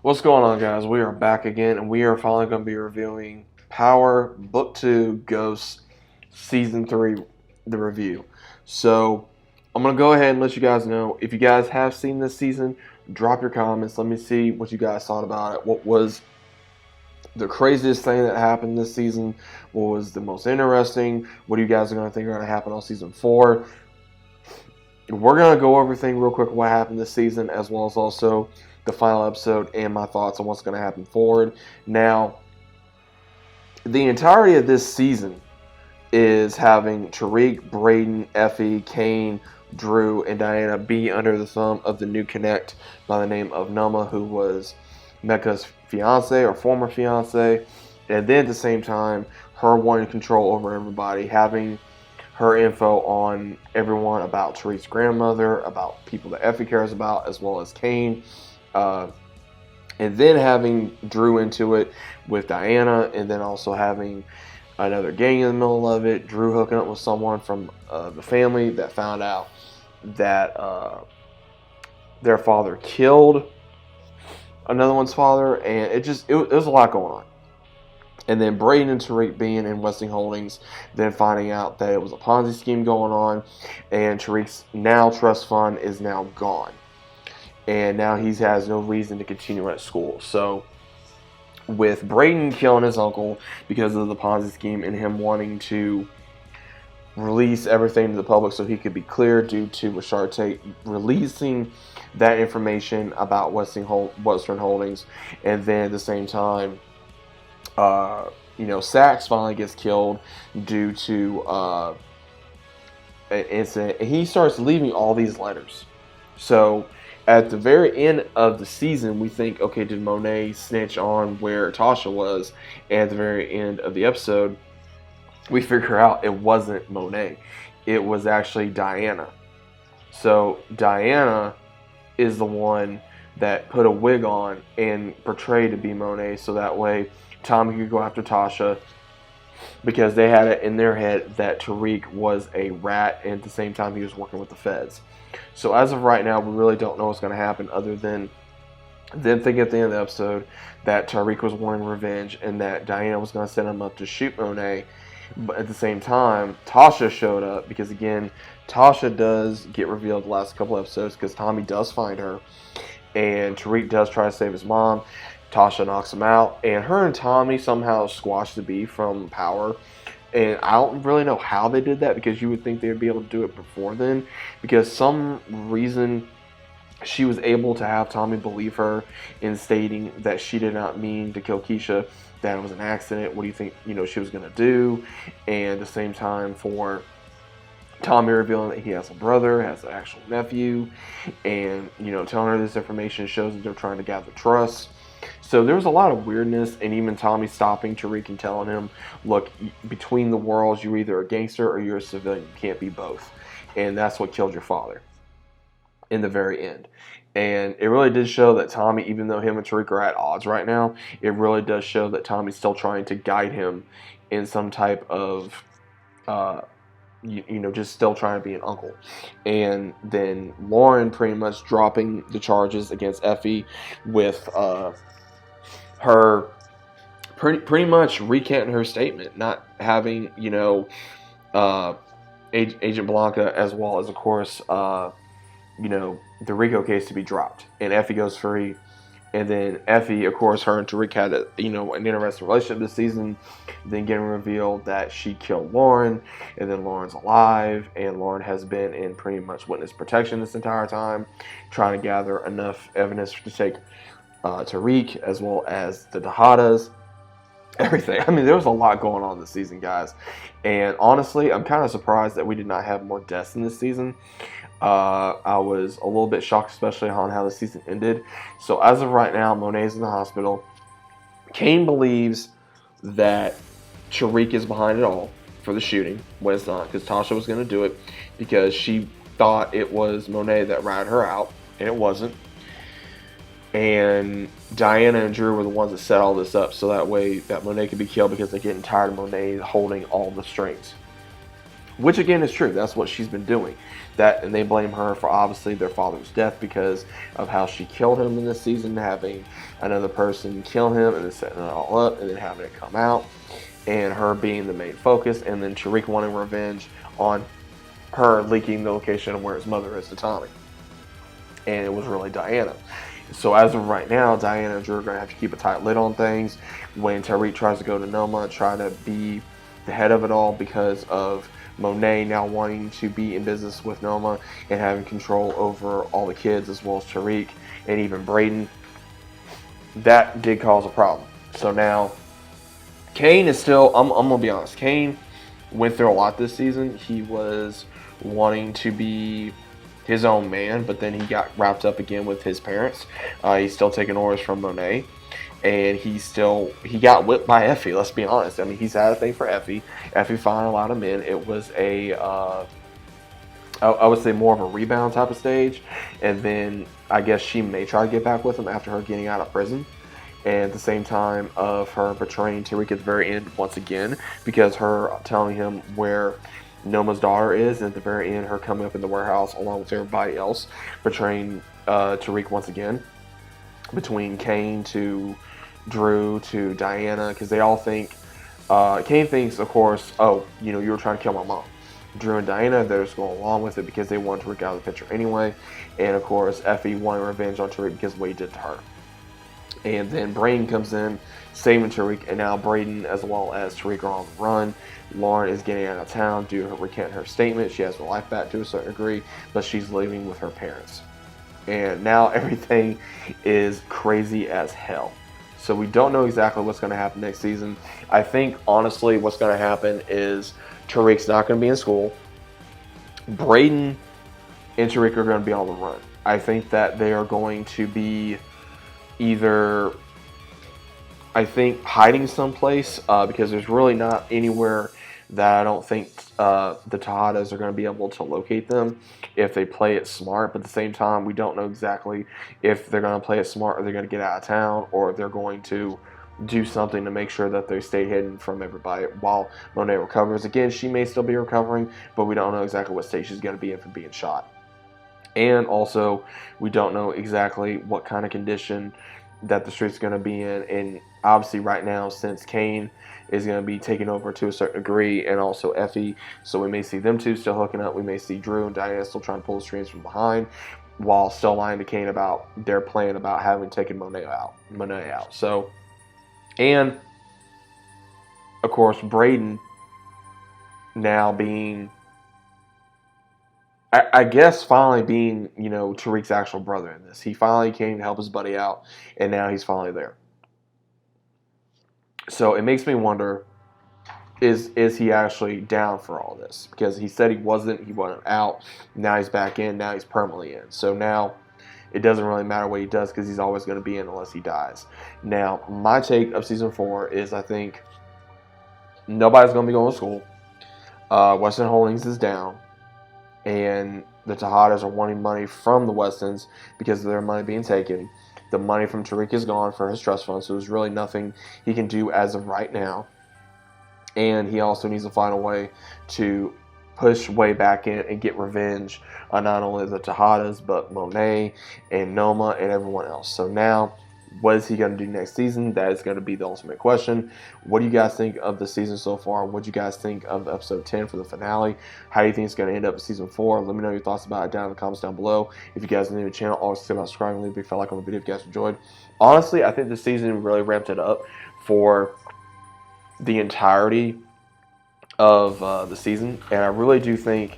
What's going on, guys? We are back again, and we are finally going to be reviewing Power Book 2 Ghosts Season 3, the review. So, I'm going to go ahead and let you guys know, if you guys have seen this season, drop your comments. Let me see what you guys thought about it. What was the craziest thing that happened this season? What was the most interesting? What do you guys are going to think are going to happen on Season 4? We're going to go over everything real quick, what happened this season, as well as also the final episode and my thoughts on what's going to happen forward. Now, the entirety of this season is having Tariq, Braden, Effie, Kane, Drew, and Diana be under the thumb of the new Connect by the name of Noma, who was Mecca's fiance or former fiance. And then at the same time, her wanting control over everybody, having her info on everyone about Tariq's grandmother, about people that Effie cares about, as well as Kane. And then having Drew into it with Diana, and then also having another gang in the middle of it. Drew hooking up with someone from the family that found out that their father killed another one's father, and it was a lot going on. And then Braden and Tariq being in Westing Holdings, then finding out that it was a Ponzi scheme going on, and Tariq's now trust fund is now gone. And now he has no reason to continue at school. So, with Braden killing his uncle because of the Ponzi scheme and him wanting to release everything to the public so he could be clear due to Masharte releasing that information about Western Holdings, and then at the same time, Sax finally gets killed due to an incident, and he starts leaving all these letters. So at the very end of the season, we think, okay, did Monet snitch on where Tasha was? And at the very end of the episode, we figure out it wasn't Monet. It was actually Diana. So Diana is the one that put a wig on and portrayed to be Monet, so that way Tommy could go after Tasha, because they had it in their head that Tariq was a rat, and at the same time he was working with the feds. So as of right now, we really don't know what's going to happen, other than them thinking at the end of the episode that Tariq was wanting revenge and that Diana was going to set him up to shoot Monet. But at the same time, Tasha showed up, because again, Tasha does get revealed the last couple episodes, because Tommy does find her, and Tariq does try to save his mom. Tasha knocks him out, and her and Tommy somehow squash the beef from Power. And I don't really know how they did that, because you would think they would be able to do it before then, because some reason she was able to have Tommy believe her in stating that she did not mean to kill Keisha, that it was an accident. What do you think she was going to do? And at the same time, for Tommy revealing that he has a brother, has an actual nephew, and telling her this information shows that they're trying to gather trust. So there was a lot of weirdness, and even Tommy stopping Tariq and telling him, look, between the worlds, you're either a gangster or you're a civilian. You can't be both. And that's what killed your father in the very end. And it really did show that Tommy, even though him and Tariq are at odds right now, it really does show that Tommy's still trying to guide him in some type of, just still trying to be an uncle. And then Lauren pretty much dropping the charges against Effie with her pretty much recanting her statement, not having, Agent Blanca, as well as, of course, the Rico case to be dropped, and Effie goes free. And then Effie, of course, her and Tariq had an interesting relationship this season, then getting revealed that she killed Lauren, and then Lauren's alive, and Lauren has been in pretty much witness protection this entire time, trying to gather enough evidence to take Tariq, as well as the Tejadas, everything. I mean, there was a lot going on this season, guys. And honestly, I'm kind of surprised that we did not have more deaths in this season. I was a little bit shocked, especially on how the season ended. So as of right now, Monet's in the hospital. Kane believes that Tariq is behind it all for the shooting, when it's not, because Tasha was going to do it, because she thought it was Monet that ratted her out, and it wasn't. And Diana and Drew were the ones that set all this up, so that way that Monet could be killed, because they're getting tired of Monet holding all the strings. which again is true. That's what she's been doing. That, and they blame her for obviously their father's death because of how she killed him in this season, having another person kill him and then setting it all up and then having it come out, and her being the main focus, and then Tariq wanting revenge on her leaking the location of where his mother is to Tommy. And it was really Diana. So as of right now, Diana and Drew are going to have to keep a tight lid on things when Tariq tries to go to Noma and try to be the head of it all because of Monet now wanting to be in business with Noma and having control over all the kids as well as Tariq and even Braden. That did cause a problem. So now Kane is still, I'm going to be honest, Kane went through a lot this season. He was wanting to be his own man, but then he got wrapped up again with his parents. He's still taking orders from Monet, and he got whipped by Effie. Let's be honest. I mean, he's had a thing for Effie. Effie found a lot of men. It was I would say more of a rebound type of stage, and then I guess she may try to get back with him after her getting out of prison. And at the same time of her betraying Tariq at the very end once again, because her telling him where Noma's daughter is, and at the very end her coming up in the warehouse along with everybody else, betraying Tariq once again, between Kane to Drew to Diana, because they all think, Kane thinks, of course, oh, you were trying to kill my mom. Drew and Diana, they're just going along with it because they want Tariq out of the picture anyway, and of course Effie wanting revenge on Tariq because of what he did to her. And then Braden comes in, saving Tariq, and now Braden as well as Tariq are on the run. Lauren is getting out of town due to recant her statement. She has her life back to a certain degree, but she's living with her parents. And now everything is crazy as hell. So we don't know exactly what's going to happen next season. I think, honestly, what's going to happen is Tariq's not going to be in school. Braden and Tariq are going to be on the run. I think that they are going to be either, I think, hiding someplace because there's really not anywhere that I don't think the Tejadas are going to be able to locate them if they play it smart. But at the same time, we don't know exactly if they're going to play it smart or they're going to get out of town or they're going to do something to make sure that they stay hidden from everybody while Monet recovers. Again, she may still be recovering, but we don't know exactly what state she's going to be in from being shot. And also, we don't know exactly what kind of condition that the street's going to be in. And obviously right now, since Kane is going to be taking over to a certain degree, and also Effie, so we may see them two still hooking up. We may see Drew and Diana still trying to pull the strings from behind while still lying to Kane about their plan about having taken Monet out. So, and of course, Braden now being, I guess, finally being, Tariq's actual brother in this. He finally came to help his buddy out, and now he's finally there. So it makes me wonder, is he actually down for all this? Because he said he wasn't out. Now he's back in. Now he's permanently in. So now it doesn't really matter what he does because he's always going to be in unless he dies. Now, my take of Season 4 is I think nobody's going to be going to school. Western Holdings is down. And the Tejadas are wanting money from the Westons because of their money being taken. The money from Tariq is gone for his trust fund, so there's really nothing he can do as of right now. And he also needs to find a way to push way back in and get revenge on not only the Tejadas, but Monet and Noma and everyone else. So now, what is he going to do next season? That is going to be the ultimate question. What do you guys think of the season so far? What do you guys think of episode 10 for the finale? How do you think it's going to end up in season 4? Let me know your thoughts about it down in the comments down below. If you guys are new to the channel, always consider subscribing, leave a big fat like on the video if you guys enjoyed. Honestly, I think this season really ramped it up for the entirety of the season, and I really do think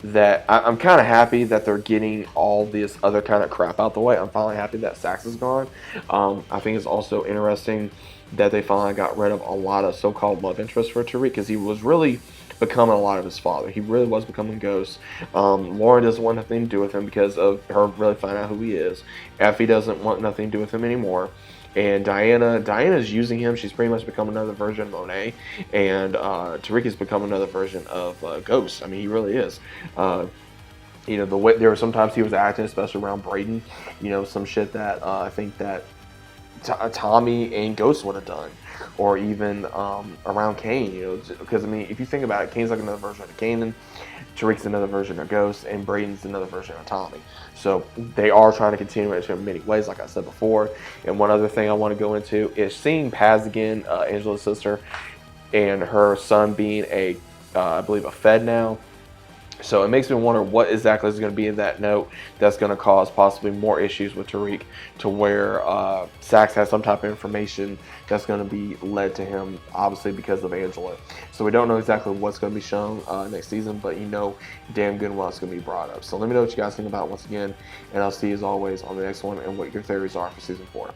that I'm kind of happy that they're getting all this other kind of crap out the way. I'm finally happy that Sax is gone. I think it's also interesting that they finally got rid of a lot of so-called love interests for Tariq because he was really becoming a lot of his father. He really was becoming Ghost. Lauren doesn't want nothing to do with him because of her really finding out who he is. Effie doesn't want nothing to do with him anymore. And Diana's using him. She's pretty much become another version of Monet. And Tariq has become another version of Ghost. I mean, he really is. The way there were sometimes he was acting, especially around Braden. Some shit that I think that Tommy and Ghost would have done, or even around Kane. You know, because I mean, if you think about it, Kane's like another version of Kanan, Tariq's another version of Ghost, and Braden's another version of Tommy. So they are trying to continue it in many ways, like I said before. And one other thing I want to go into is seeing Paz again, Angela's sister, and her son being I believe, a Fed now. So it makes me wonder what exactly is going to be in that note that's going to cause possibly more issues with Tariq, to where Saxe has some type of information that's going to be led to him, obviously because of Angela. So we don't know exactly what's going to be shown next season, but you know damn good what's going to be brought up. So let me know what you guys think about it once again, and I'll see you as always on the next one and what your theories are for season 4.